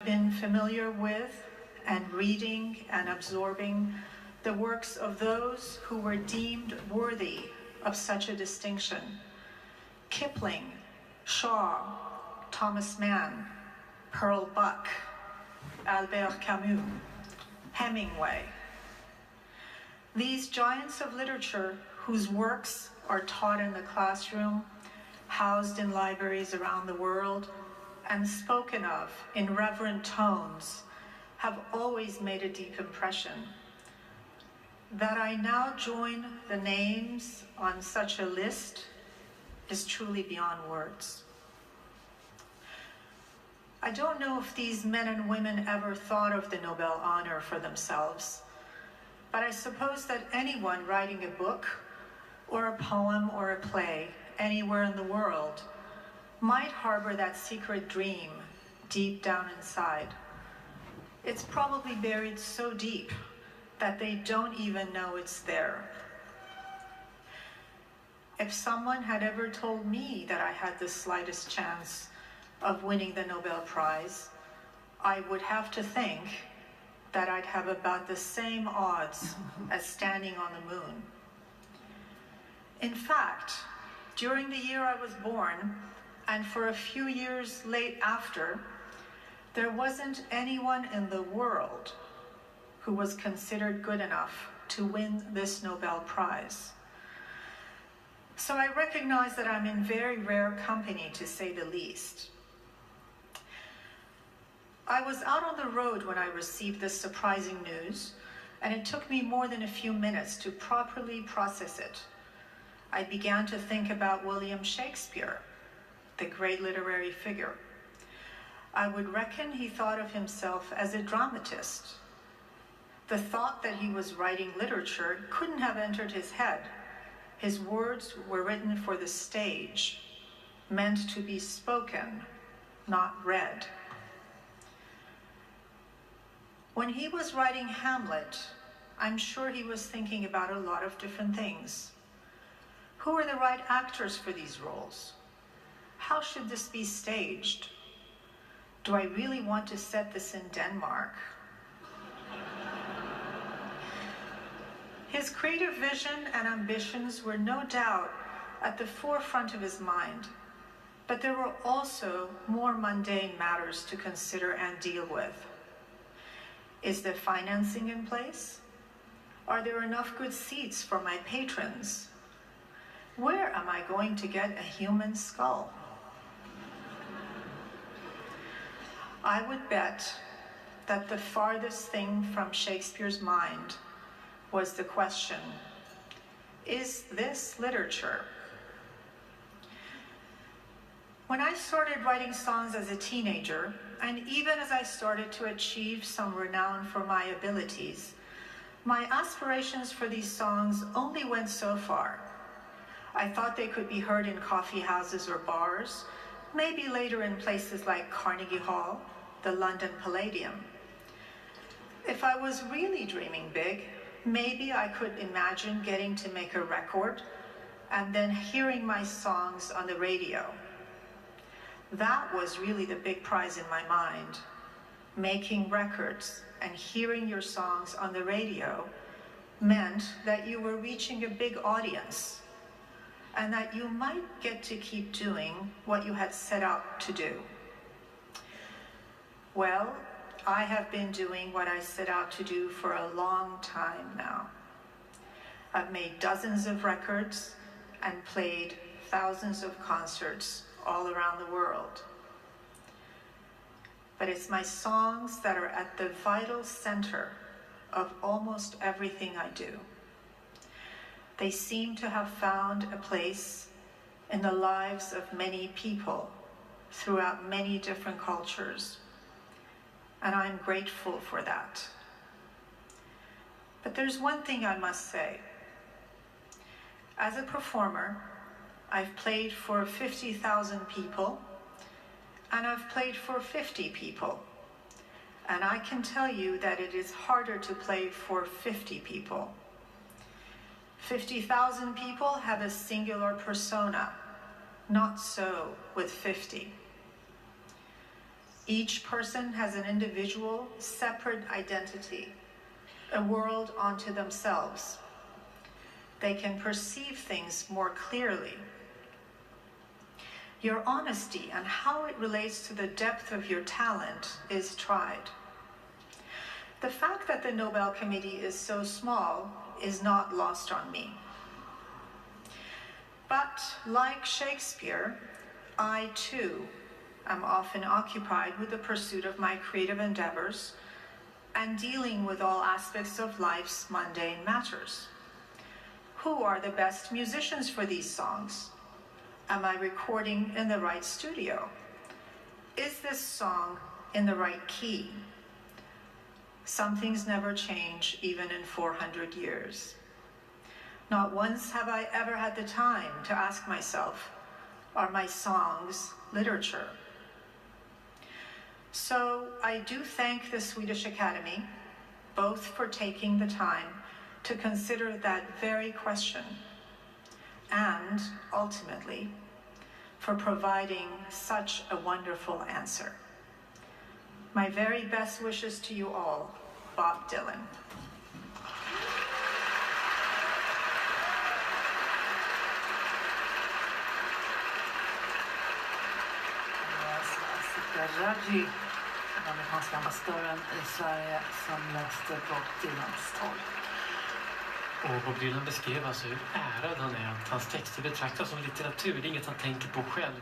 Been familiar with and reading and absorbing the works of those who were deemed worthy of such a distinction. Kipling, Shaw, Thomas Mann, Pearl Buck, Albert Camus, Hemingway. These giants of literature whose works are taught in the classroom, housed in libraries around the world, and spoken of in reverent tones, have always made a deep impression. That I now join the names on such a list is truly beyond words. I don't know if these men and women ever thought of the Nobel honor for themselves, but I suppose that anyone writing a book or a poem or a play anywhere in the world might harbor that secret dream deep down inside. It's probably buried so deep that they don't even know it's there. If someone had ever told me that I had the slightest chance of winning the Nobel Prize, I would have to think that I'd have about the same odds as standing on the moon. In fact, during the year I was born, and for a few years late after, there wasn't anyone in the world who was considered good enough to win this Nobel Prize. So I recognize that I'm in very rare company, to say the least. I was out on the road when I received this surprising news, and it took me more than a few minutes to properly process it. I began to think about William Shakespeare, the great literary figure. I would reckon he thought of himself as a dramatist. The thought that he was writing literature couldn't have entered his head. His words were written for the stage, meant to be spoken, not read. When he was writing Hamlet, I'm sure he was thinking about a lot of different things. Who are the right actors for these roles? How should this be staged? Do I really want to set this in Denmark? His creative vision and ambitions were no doubt at the forefront of his mind, but there were also more mundane matters to consider and deal with. Is the financing in place? Are there enough good seats for my patrons? Where am I going to get a human skull? I would bet that the farthest thing from Shakespeare's mind was the question, is this literature? When I started writing songs as a teenager, and even as I started to achieve some renown for my abilities, my aspirations for these songs only went so far. I thought they could be heard in coffee houses or bars, maybe later in places like Carnegie Hall, the London Palladium. If I was really dreaming big, maybe I could imagine getting to make a record and then hearing my songs on the radio. That was really the big prize in my mind. Making records and hearing your songs on the radio meant that you were reaching a big audience and that you might get to keep doing what you had set out to do. Well, I have been doing what I set out to do for a long time now. I've made dozens of records and played thousands of concerts all around the world. But it's my songs that are at the vital center of almost everything I do. They seem to have found a place in the lives of many people throughout many different cultures, and I'm grateful for that. But there's one thing I must say. As a performer, I've played for 50,000 people, and I've played for 50 people. And I can tell you that it is harder to play for 50 people. 50,000 people have a singular persona, not so with 50. Each person has an individual, separate identity, a world unto themselves. They can perceive things more clearly. Your honesty and how it relates to the depth of your talent is tried. The fact that the Nobel Committee is so small is not lost on me. But like Shakespeare, I too am often occupied with the pursuit of my creative endeavors and dealing with all aspects of life's mundane matters. Who are the best musicians for these songs? Am I recording in the right studio? Is this song in the right key? Some things never change, even in 400 years. Not once have I ever had the time to ask myself, are my songs literature? So I do thank the Swedish Academy, both for taking the time to consider that very question, and ultimately, for providing such a wonderful answer. My very best wishes to you all, Bob Dylan. Reggie, den amerikanska ambassadören i Sverige som läste Bob Dylans tal. Och Bob Dylan beskrev alltså hur ärad han är att hans texter betraktas som litteratur. Det är inget han tänker på själv.